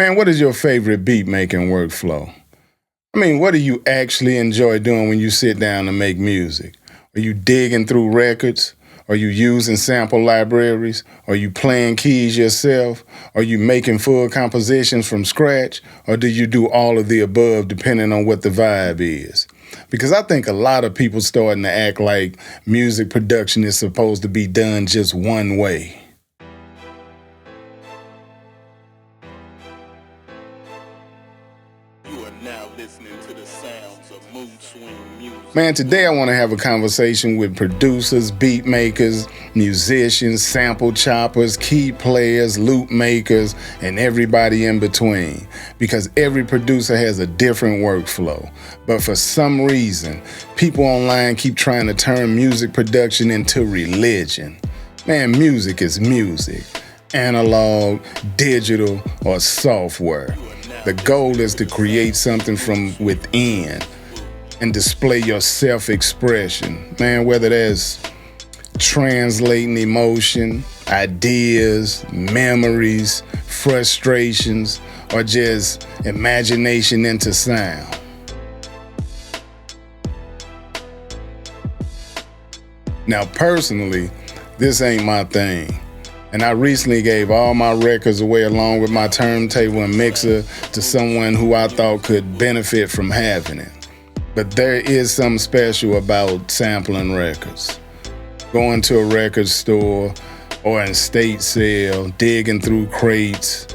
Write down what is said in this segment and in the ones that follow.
Man, what is your favorite beat making workflow? I mean, what do you actually enjoy doing when you sit down to make music? Are you digging through records? Are you using sample libraries? Are you playing keys yourself? Are you making full compositions from scratch? Or do you do all of the above depending on what the vibe is? Because I think a lot of people starting to act like music production is supposed to be done just one way. You are now listening to the sounds of Mood Swing Music. Man, today I want to have a conversation with producers, beat makers, musicians, sample choppers, key players, loop makers, and everybody in between. Because every producer has a different workflow. But for some reason, people online keep trying to turn music production into religion. Man, music is music. Analog, digital, or software. The goal is to create something from within and display your self-expression. Man, whether that's translating emotion, ideas, memories, frustrations, or just imagination into sound. Now, personally, this ain't my thing. And I recently gave all my records away along with my turntable and mixer to someone who I thought could benefit from having it. But there is something special about sampling records. Going to a record store or an estate sale, digging through crates,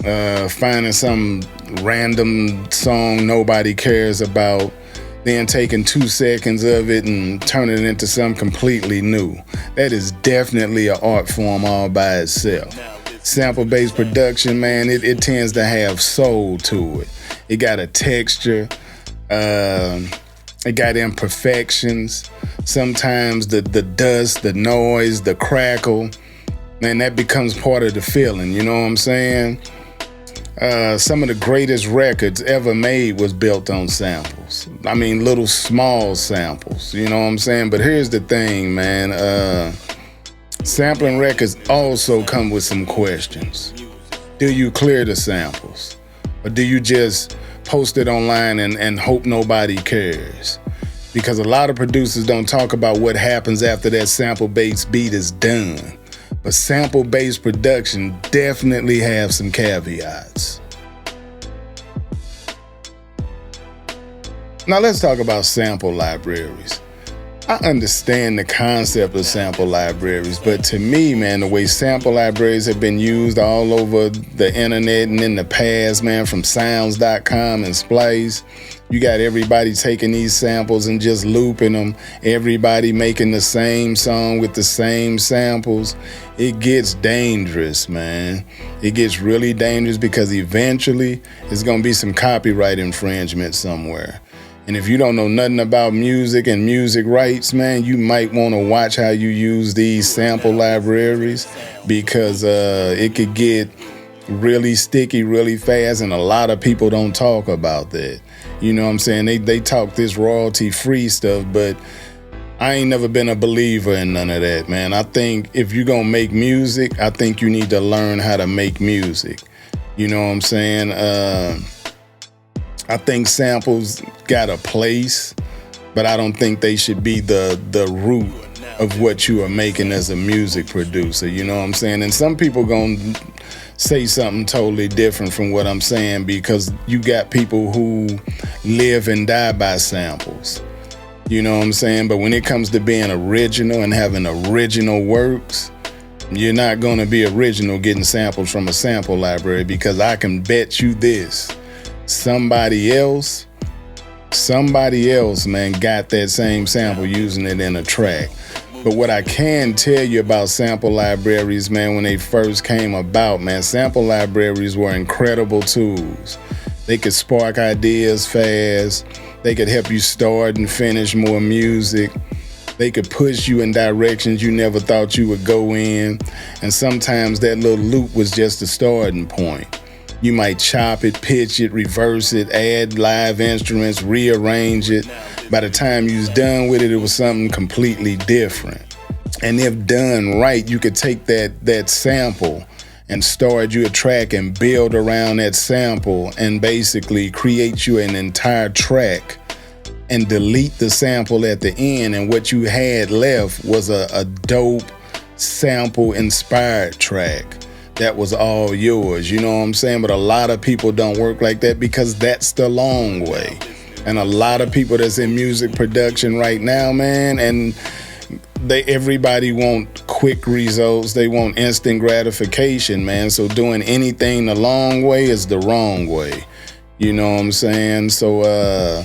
finding some random song nobody cares about, then taking 2 seconds of it and turning it into something completely new. That is definitely an art form all by itself. Sample-based production, man, it tends to have soul to it. It got a texture, it got imperfections. Sometimes the dust, the noise, the crackle, man, that becomes part of the feeling, you know what I'm saying? Some of the greatest records ever made was built on samples. I mean, little small samples, you know what I'm saying? But here's the thing, man. Sampling records also come with some questions. Do you clear the samples? Or do you just post it online and hope nobody cares? Because a lot of producers don't talk about what happens after that sample-based beat is done. But sample-based production definitely have some caveats. Now let's talk about sample libraries. I understand the concept of sample libraries, but to me, man, the way sample libraries have been used all over the internet and in the past, man, from sounds.com and Splice, you got everybody taking these samples and just looping them, everybody making the same song with the same samples. It gets dangerous, man. It gets really dangerous because eventually there's gonna be some copyright infringement somewhere. And if you don't know nothing about music and music rights, man, you might want to watch how you use these sample libraries because it could get really sticky really fast, and a lot of people don't talk about that. You know what I'm saying? They talk this royalty-free stuff, but I ain't never been a believer in none of that, man. I think if you're going to make music, I think you need to learn how to make music. You know what I'm saying? I think samples got a place, but I don't think they should be the root of what you are making as a music producer. You know what I'm saying? And some people gonna say something totally different from what I'm saying because you got people who live and die by samples. You know what I'm saying? But when it comes to being original and having original works, you're not gonna be original getting samples from a sample library because I can bet you this. Somebody else, man, got that same sample using it in a track. But what I can tell you about sample libraries, man, when they first came about, man, sample libraries were incredible tools. They could spark ideas fast. They could help you start and finish more music. They could push you in directions you never thought you would go in. And sometimes that little loop was just a starting point. You might chop it, pitch it, reverse it, add live instruments, rearrange it. By the time you was done with it, it was something completely different. And if done right, you could take that sample and start you a track and build around that sample and basically create you an entire track and delete the sample at the end, and what you had left was a dope sample inspired track that was all yours, you know what I'm saying? But a lot of people don't work like that because that's the long way. And a lot of people that's in music production right now, man, and everybody want quick results. They want instant gratification, man. So doing anything the long way is the wrong way. You know what I'm saying? So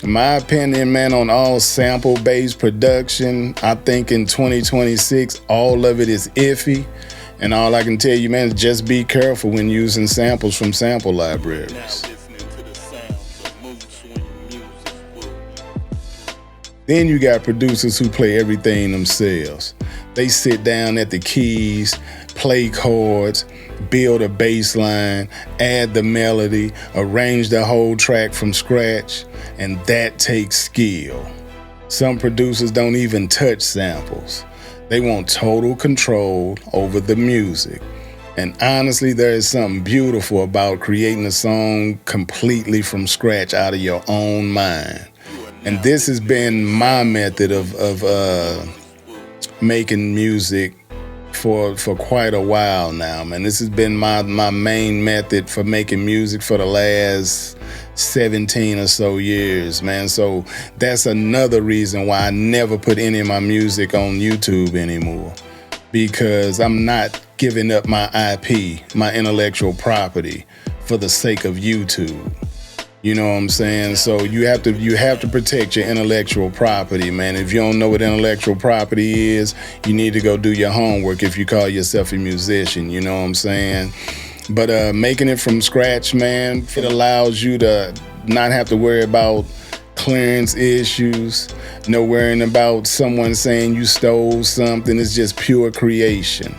my opinion, man, on all sample-based production, I think in 2026, all of it is iffy. And all I can tell you, man, is just be careful when using samples from sample libraries. Then you got producers who play everything themselves. They sit down at the keys, play chords, build a bass line, add the melody, arrange the whole track from scratch, and that takes skill. Some producers don't even touch samples. They want total control over the music. And honestly, there is something beautiful about creating a song completely from scratch out of your own mind. And this has been my method of making music for quite a while now, man. This has been my main method for making music for the last 17 or so years, man. So that's another reason why I never put any of my music on YouTube anymore, because I'm not giving up my IP, my intellectual property, for the sake of YouTube. You know what I'm saying? So you have to protect your intellectual property, man. If you don't know what intellectual property is, you need to go do your homework if you call yourself a musician, you know what I'm saying? But making it from scratch, man, it allows you to not have to worry about clearance issues, no worrying about someone saying you stole something. It's just pure creation.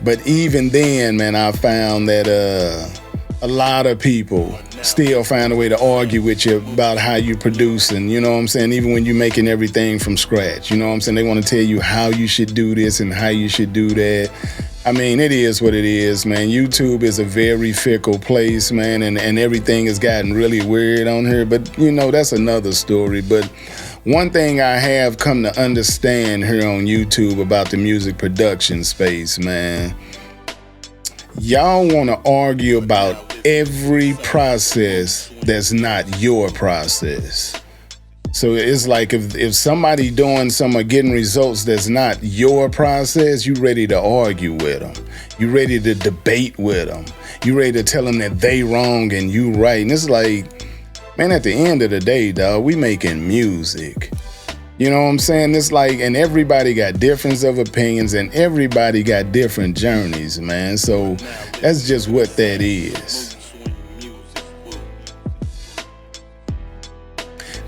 But even then, man, I found that a lot of people still find a way to argue with you about how you're producing, you know what I'm saying? Even when you're making everything from scratch, you know what I'm saying? They want to tell you how you should do this and how you should do that. I mean, it is what it is, man. YouTube is a very fickle place, man, and everything has gotten really weird on here. But, you know, that's another story. But one thing I have come to understand here on YouTube about the music production space, man, y'all want to argue about every process that's not your process. So it's like if somebody doing some or getting results that's not your process, you ready to argue with them. You ready to debate with them. You ready to tell them that they wrong and you right. And it's like, man, at the end of the day, dog, we making music. You know what I'm saying? It's like, and everybody got difference of opinions and everybody got different journeys, man. So that's just what that is.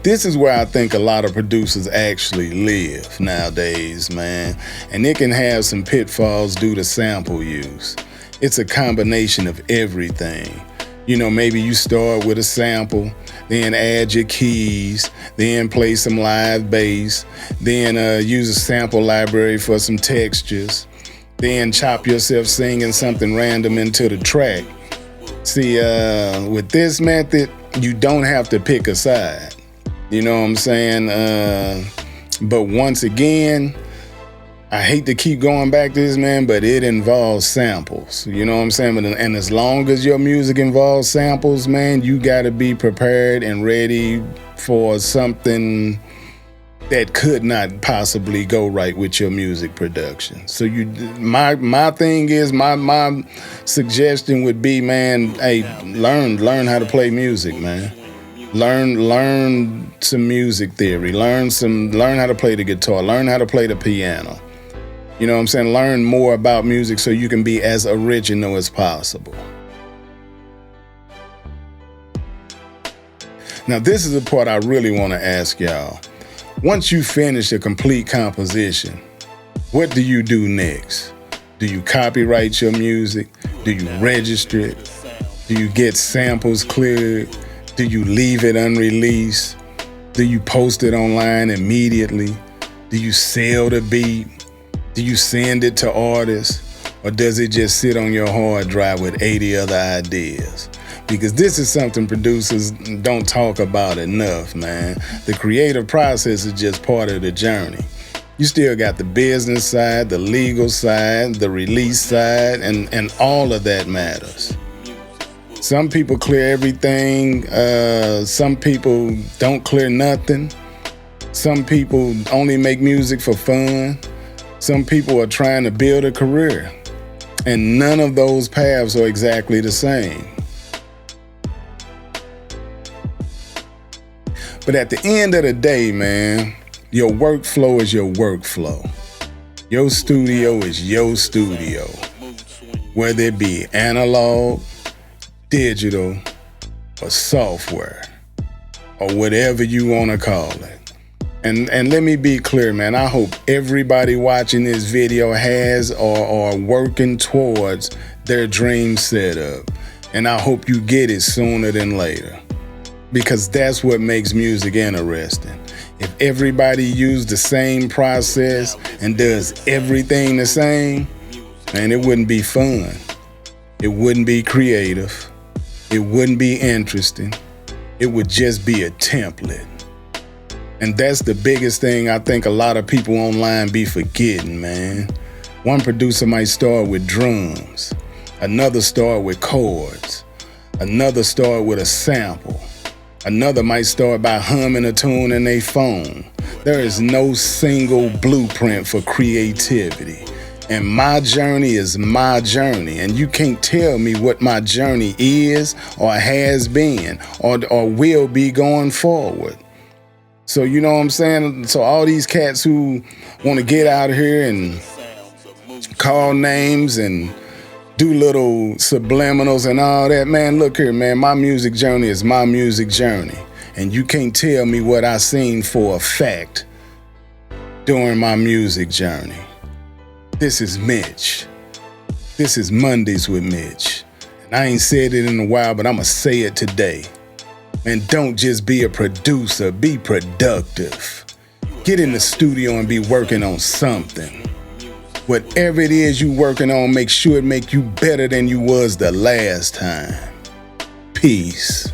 This is where I think a lot of producers actually live nowadays, man. And it can have some pitfalls due to sample use. It's a combination of everything. You know, maybe you start with a sample, then add your keys, then play some live bass, then use a sample library for some textures, then chop yourself singing something random into the track. See, with this method, you don't have to pick a side. You know what I'm saying? But once again, I hate to keep going back to this, man, but it involves samples. You know what I'm saying? And as long as your music involves samples, man, you got to be prepared and ready for something that could not possibly go right with your music production. So my thing is, my suggestion would be, man, hey, learn how to play music, man. Learn some music theory. Learn how to play the guitar. Learn how to play the piano. You know what I'm saying? Learn more about music so you can be as original as possible. Now, this is the part I really want to ask y'all. Once you finish a complete composition, what do you do next? Do you copyright your music? Do you register it? Do you get samples cleared? Do you leave it unreleased? Do you post it online immediately? Do you sell the beat? Do you send it to artists? Or does it just sit on your hard drive with 80 other ideas? Because this is something producers don't talk about enough, man. The creative process is just part of the journey. You still got the business side, the legal side, the release side, and all of that matters. Some people clear everything. Some people don't clear nothing. Some people only make music for fun. Some people are trying to build a career. And none of those paths are exactly the same. But at the end of the day, man, your workflow is your workflow. Your studio is your studio. Whether it be analog, digital, or software, or whatever you want to call it. And let me be clear, man, I hope everybody watching this video has or are working towards their dream setup. And I hope you get it sooner than later. Because that's what makes music interesting. If everybody used the same process and does everything the same, man, it wouldn't be fun. It wouldn't be creative. It wouldn't be interesting. It would just be a template. And that's the biggest thing I think a lot of people online be forgetting, man. One producer might start with drums. Another start with chords. Another start with a sample. Another might start by humming a tune in their phone. There is no single blueprint for creativity. And my journey is my journey. And you can't tell me what my journey is or has been or will be going forward. So you know what I'm saying? So all these cats who want to get out here and call names and do little subliminals and all that, man, look here, man, my music journey is my music journey. And you can't tell me what I seen for a fact during my music journey. This is Mitch. This is Mondays with Mitch. And I ain't said it in a while, but I'ma say it today. And don't just be a producer, be productive. Get in the studio and be working on something. Whatever it is you working on, make sure it make you better than you was the last time. Peace.